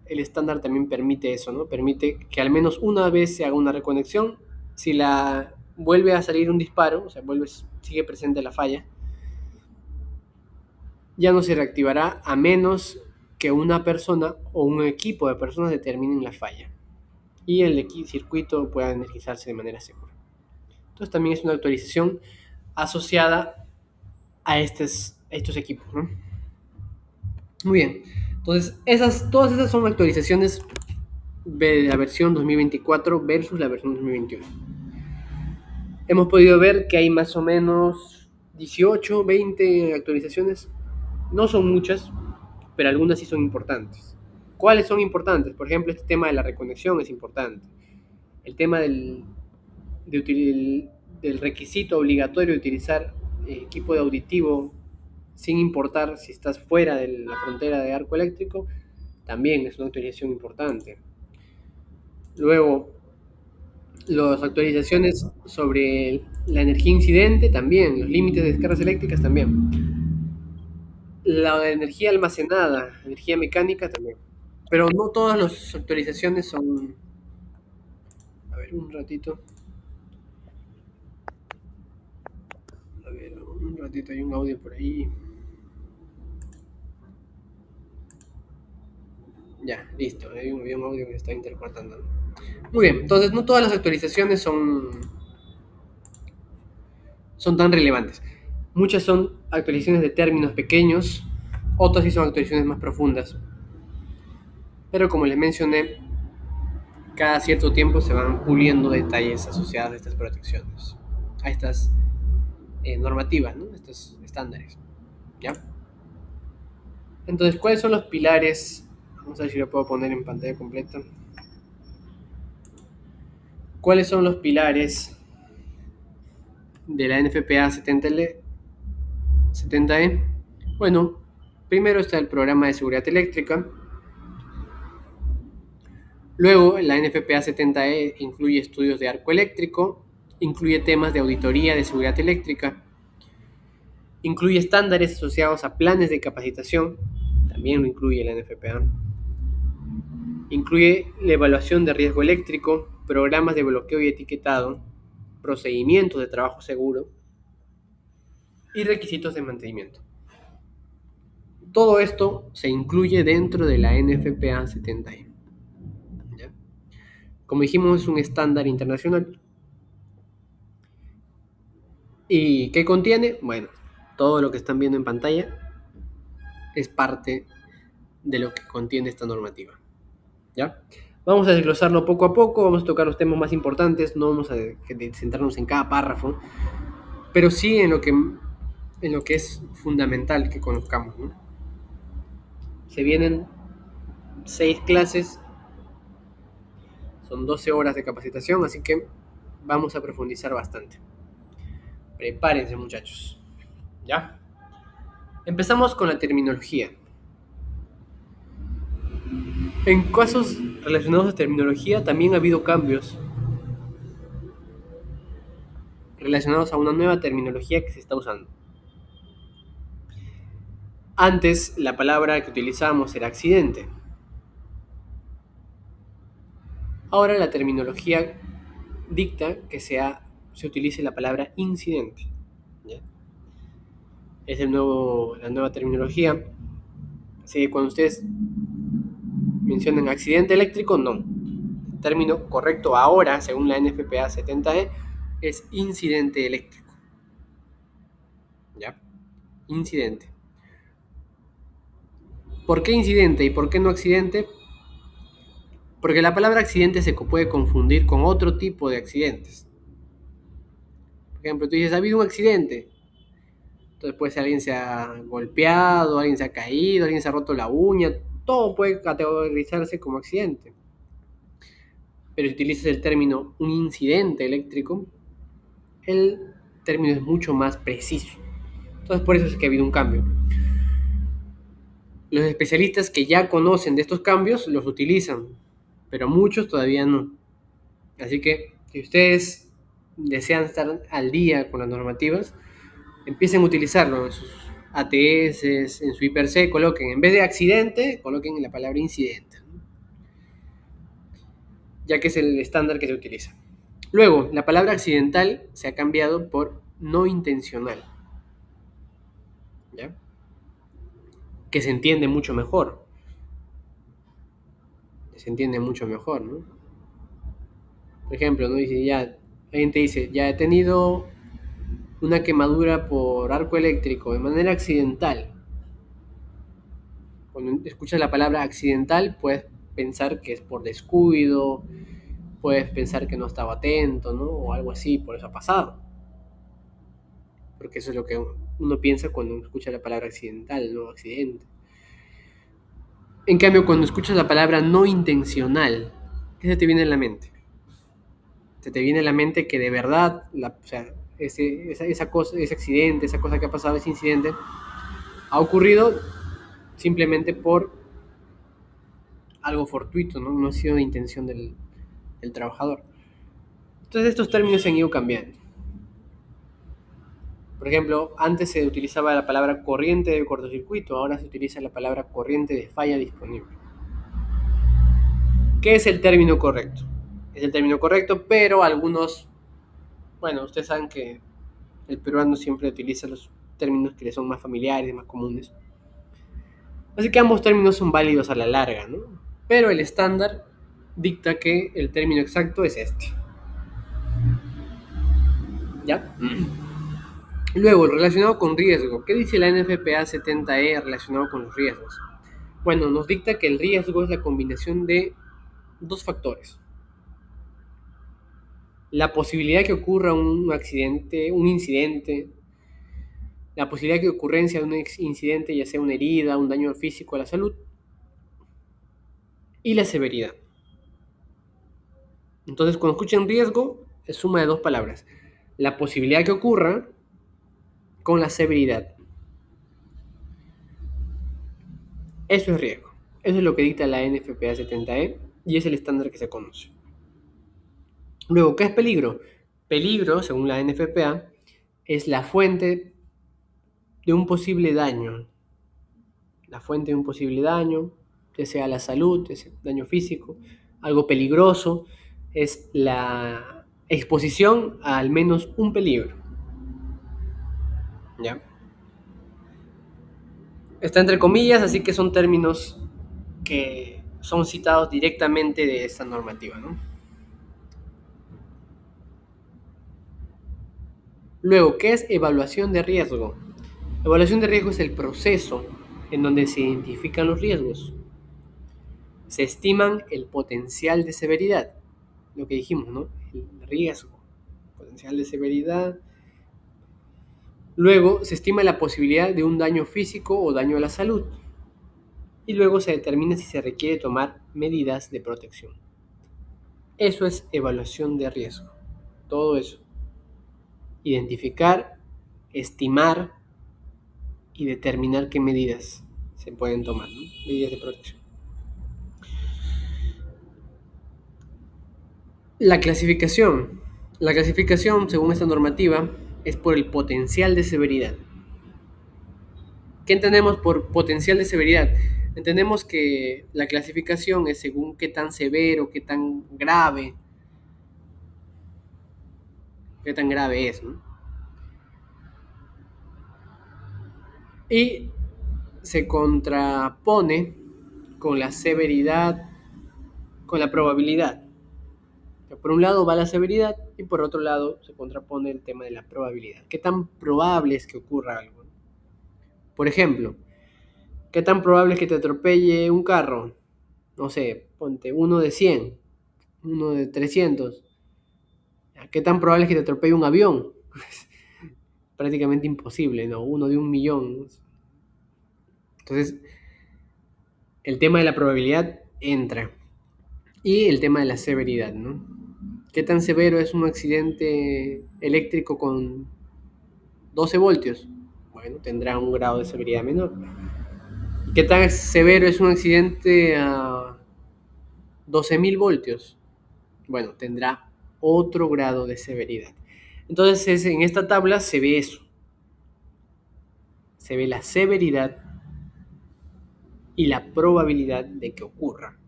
Speaker 2: el estándar también permite eso, ¿no? Permite que al menos una vez se haga una reconexión. Si la vuelve a salir un disparo, o sea, sigue presente la falla, ya no se reactivará a menos que una persona o un equipo de personas determinen la falla y el circuito pueda energizarse de manera segura. Entonces también es una actualización asociada a estos equipos, ¿no? Muy bien. Entonces, todas esas son actualizaciones de la versión 2024 versus la versión 2021. Hemos podido ver que hay más o menos 18, 20 actualizaciones. No son muchas, pero algunas sí son importantes. ¿Cuáles son importantes? Por ejemplo, este tema de la reconexión es importante. El tema del requisito obligatorio de utilizar equipo de auditivo sin importar si estás fuera de la frontera de arco eléctrico, también es una actualización importante. Luego, las actualizaciones sobre la energía incidente también, los límites de descargas eléctricas también. La energía almacenada, energía mecánica también. Pero no todas las actualizaciones son... A ver, un ratito. A ver, un ratito, hay un audio por ahí. Ya, listo, había un audio que se está intercortando. Muy bien, entonces no todas las actualizaciones son tan relevantes. Muchas son actualizaciones de términos pequeños, otras sí son actualizaciones más profundas. Pero como les mencioné, cada cierto tiempo se van puliendo detalles asociados a estas protecciones, a estas normativas, ¿no? Estos estándares. ¿Ya? Entonces, ¿cuáles son los pilares? Vamos a ver si lo puedo poner en pantalla completa. ¿Cuáles son los pilares de la NFPA 70E? Bueno, primero está el programa de seguridad eléctrica. Luego, la NFPA 70E incluye estudios de arco eléctrico, incluye temas de auditoría de seguridad eléctrica, incluye estándares asociados a planes de capacitación, también lo incluye la NFPA. Incluye la evaluación de riesgo eléctrico, programas de bloqueo y etiquetado, procedimientos de trabajo seguro y requisitos de mantenimiento. Todo esto se incluye dentro de la NFPA 70E. ¿Ya? Como dijimos, es un estándar internacional. ¿Y qué contiene? Bueno, todo lo que están viendo en pantalla es parte de lo que contiene esta normativa. ¿Ya? Vamos a desglosarlo poco a poco, vamos a tocar los temas más importantes, no vamos a centrarnos en cada párrafo, pero sí en lo que es fundamental que conozcamos, ¿no? Se vienen 6 clases, son 12 horas de capacitación, así que vamos a profundizar bastante. Prepárense, muchachos. ¿Ya? Empezamos con la terminología. En casos relacionados a terminología también ha habido cambios relacionados a una nueva terminología que se está usando. Antes la palabra que utilizábamos era accidente. Ahora la terminología dicta que se utilice la palabra incidente. ¿Ya? Es la nueva terminología. Así que cuando ustedes mencionan accidente eléctrico, no. término correcto ahora, según la NFPA 70E, es incidente eléctrico. ¿Ya? Incidente. ¿Por qué incidente y por qué no accidente? Porque la palabra accidente se puede confundir con otro tipo de accidentes. Por ejemplo, tú dices, ha habido un accidente. Entonces puede ser alguien se ha golpeado, alguien se ha caído, alguien se ha roto la uña. Todo puede categorizarse como accidente. Pero si utilizas el término un incidente eléctrico, el término es mucho más preciso. Entonces por eso es que ha habido un cambio. Los especialistas que ya conocen de estos cambios los utilizan, pero muchos todavía no. Así que si ustedes desean estar al día con las normativas, empiecen a utilizarlo en sus ATS, en su IPRC, coloquen, en vez de accidente, coloquen la palabra incidente, ya que es el estándar que se utiliza. Luego, la palabra accidental se ha cambiado por no intencional, ¿ya? Que se entiende mucho mejor. Se entiende mucho mejor, ¿no? Por ejemplo, ¿no? Dice, ya, alguien te dice, ya he tenido una quemadura por arco eléctrico de manera accidental. Cuando escuchas la palabra accidental, puedes pensar que es por descuido, puedes pensar que no estaba atento, ¿no? O algo así, por eso ha pasado. Porque eso es lo que uno piensa cuando escucha la palabra accidental, no accidente. En cambio, cuando escuchas la palabra no intencional, ¿qué se te viene a la mente? Se te viene a la mente que de verdad, o sea, esa cosa, ese accidente, esa cosa que ha pasado, ese incidente, ha ocurrido simplemente por algo fortuito, ¿no? No ha sido de intención del trabajador. Entonces estos términos se han ido cambiando. Por ejemplo, antes se utilizaba la palabra corriente de cortocircuito, ahora se utiliza la palabra corriente de falla disponible. ¿Qué es el término correcto? Es el término correcto, pero algunos, bueno, ustedes saben que el peruano siempre utiliza los términos que le son más familiares, más comunes. Así que ambos términos son válidos a la larga, ¿no? Pero el estándar dicta que el término exacto es este. ¿Ya? Luego, relacionado con riesgo. ¿Qué dice la NFPA 70E relacionado con los riesgos? Bueno, nos dicta que el riesgo es la combinación de dos factores. La posibilidad que ocurra un accidente, un incidente, la posibilidad de ocurrencia de un incidente, ya sea una herida, un daño físico a la salud, y la severidad. Entonces, cuando escuchen riesgo, es suma de dos palabras. La posibilidad que ocurra con la severidad. Eso es riesgo. Eso es lo que dicta la NFPA 70E y es el estándar que se conoce. Luego, ¿qué es peligro? Peligro, según la NFPA, es la fuente de un posible daño. La fuente de un posible daño, ya sea a la salud, ya sea daño físico, algo peligroso, es la exposición a al menos un peligro. ¿Ya? Está entre comillas, así que son términos que son citados directamente de esta normativa, ¿no? Luego, ¿qué es evaluación de riesgo? Evaluación de riesgo es el proceso en donde se identifican los riesgos. Se estiman el potencial de severidad, lo que dijimos, ¿no? El riesgo, potencial de severidad. Luego se estima la posibilidad de un daño físico o daño a la salud. Y luego se determina si se requiere tomar medidas de protección. Eso es evaluación de riesgo. Todo eso. Identificar, estimar y determinar qué medidas se pueden tomar, ¿no? Medidas de protección. La clasificación. La clasificación, según esta normativa, es por el potencial de severidad. ¿Qué entendemos por potencial de severidad? Entendemos que la clasificación es según qué tan severo, qué tan grave es, ¿no? Y se contrapone con la severidad, con la probabilidad. Por un lado va la severidad y por otro lado se contrapone el tema de la probabilidad. ¿Qué tan probable es que ocurra algo? Por ejemplo, ¿qué tan probable es que te atropelle un carro? No sé, ponte uno de 100, uno de 300. ¿Qué tan probable es que te atropelle un avión? Prácticamente imposible, ¿no? Uno de 1 millón. Entonces, el tema de la probabilidad entra. Y el tema de la severidad, ¿no? ¿Qué tan severo es un accidente eléctrico con 12 voltios? Bueno, tendrá un grado de severidad menor. ¿Qué tan severo es un accidente a 12.000 voltios? Bueno, tendrá otro grado de severidad. Entonces, en esta tabla se ve eso. Se ve la severidad y la probabilidad de que ocurra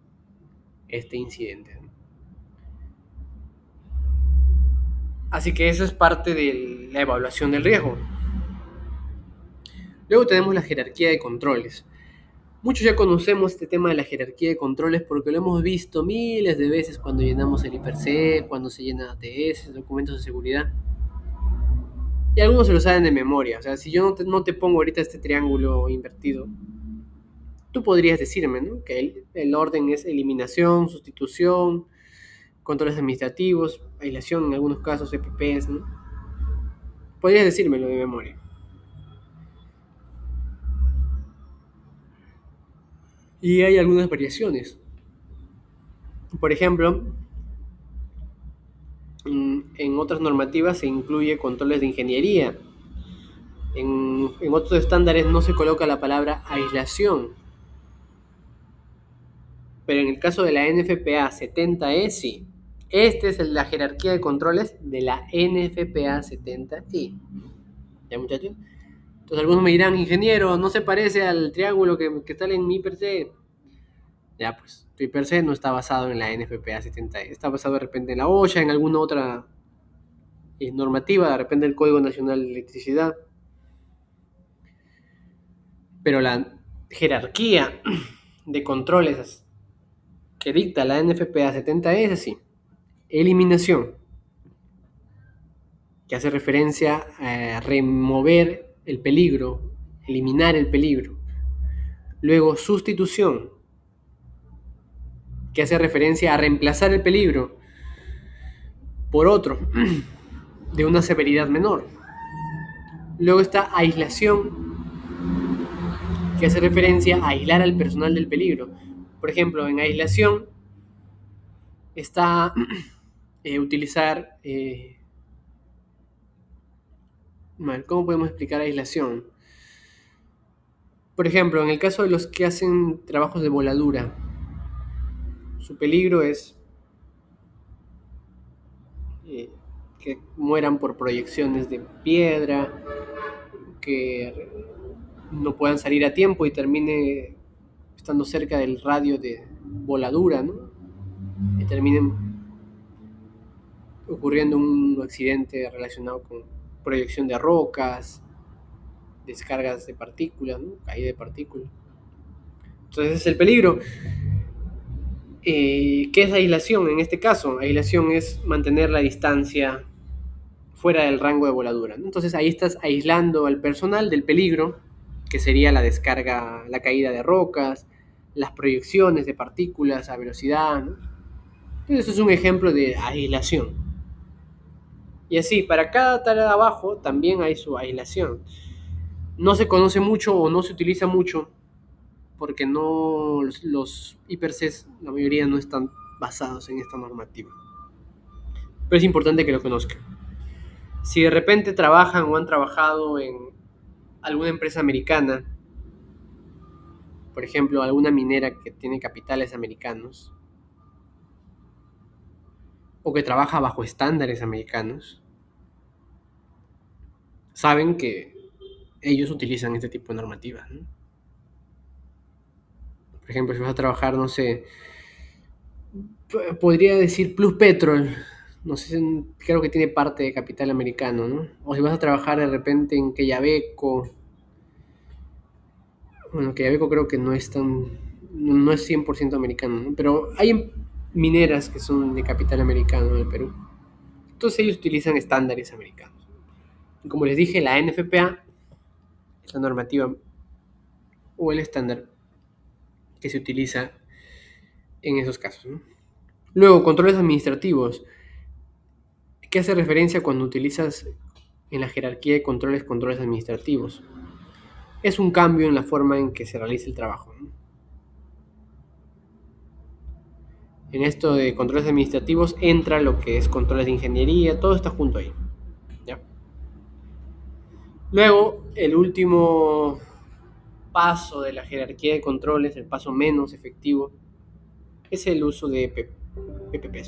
Speaker 2: este incidente. Así que eso es parte de la evaluación del riesgo. Luego tenemos la jerarquía de controles. Muchos ya conocemos este tema de la jerarquía de controles porque lo hemos visto miles de veces cuando llenamos el IPRC, cuando se llenan ATS, documentos de seguridad. Y algunos se lo saben de memoria. O sea, si yo no te pongo ahorita este triángulo invertido, tú podrías decirme, ¿no? Que el orden es eliminación, sustitución, controles administrativos, aislación en algunos casos, EPPs, ¿no? Podrías decírmelo de memoria. Y hay algunas variaciones. Por ejemplo, en otras normativas se incluye controles de ingeniería. En otros estándares no se coloca la palabra aislación. Pero en el caso de la NFPA 70E, sí. Esta es la jerarquía de controles de la NFPA 70E. ¿Ya, muchachos? Entonces algunos me dirán, ingeniero, ¿no se parece al triángulo que sale en mi IPRC? Ya, pues, tu IPRC no está basado en la NFPA 70E. Está basado de repente en la OSHA, en alguna otra normativa, de repente el Código Nacional de Electricidad. Pero la jerarquía de controles que dicta la NFPA 70E es así. Eliminación, que hace referencia a remover el peligro, eliminar el peligro. Luego, sustitución, que hace referencia a reemplazar el peligro por otro de una severidad menor. Luego está aislación, que hace referencia a aislar al personal del peligro. Por ejemplo, en aislación está utilizar... ¿Cómo podemos explicar aislación? Por ejemplo, en el caso de los que hacen trabajos de voladura, su peligro es que mueran por proyecciones de piedra, que no puedan salir a tiempo y termine estando cerca del radio de voladura, ¿no? Y terminen ocurriendo un accidente relacionado con proyección de rocas, descargas de partículas, ¿no? Caída de partículas. Entonces ese es el peligro. ¿Qué es aislación en este caso? Aislación es mantener la distancia fuera del rango de voladura, ¿no? Entonces ahí estás aislando al personal del peligro, que sería la descarga, la caída de rocas, las proyecciones de partículas a velocidad, ¿no? Entonces eso es un ejemplo de aislación. Y así, para cada tarea de abajo también hay su aislación. No se conoce mucho o no se utiliza mucho porque no los IPRCs, la mayoría no están basados en esta normativa. Pero es importante que lo conozcan. Si de repente trabajan o han trabajado en alguna empresa americana, por ejemplo, alguna minera que tiene capitales americanos, o que trabaja bajo estándares americanos, saben que ellos utilizan este tipo de normativas, ¿no? Por ejemplo, si vas a trabajar, no sé, podría decir Plus Petrol, no sé, creo que tiene parte de capital americano, ¿no? O si vas a trabajar de repente en Quellaveco, bueno, Quellaveco creo que no es 100% americano, ¿no? Pero hay mineras que son de capital americano en el Perú. Entonces ellos utilizan estándares americanos. Y como les dije, la NFPA es la normativa o el estándar que se utiliza en esos casos, ¿no? Luego, controles administrativos. ¿Qué hace referencia cuando utilizas en la jerarquía de controles administrativos? Es un cambio en la forma en que se realiza el trabajo, ¿no? En esto de controles administrativos entra lo que es controles de ingeniería, todo está junto ahí, ¿ya? Luego, el último paso de la jerarquía de controles, el paso menos efectivo, es el uso de PPPs, ¿no?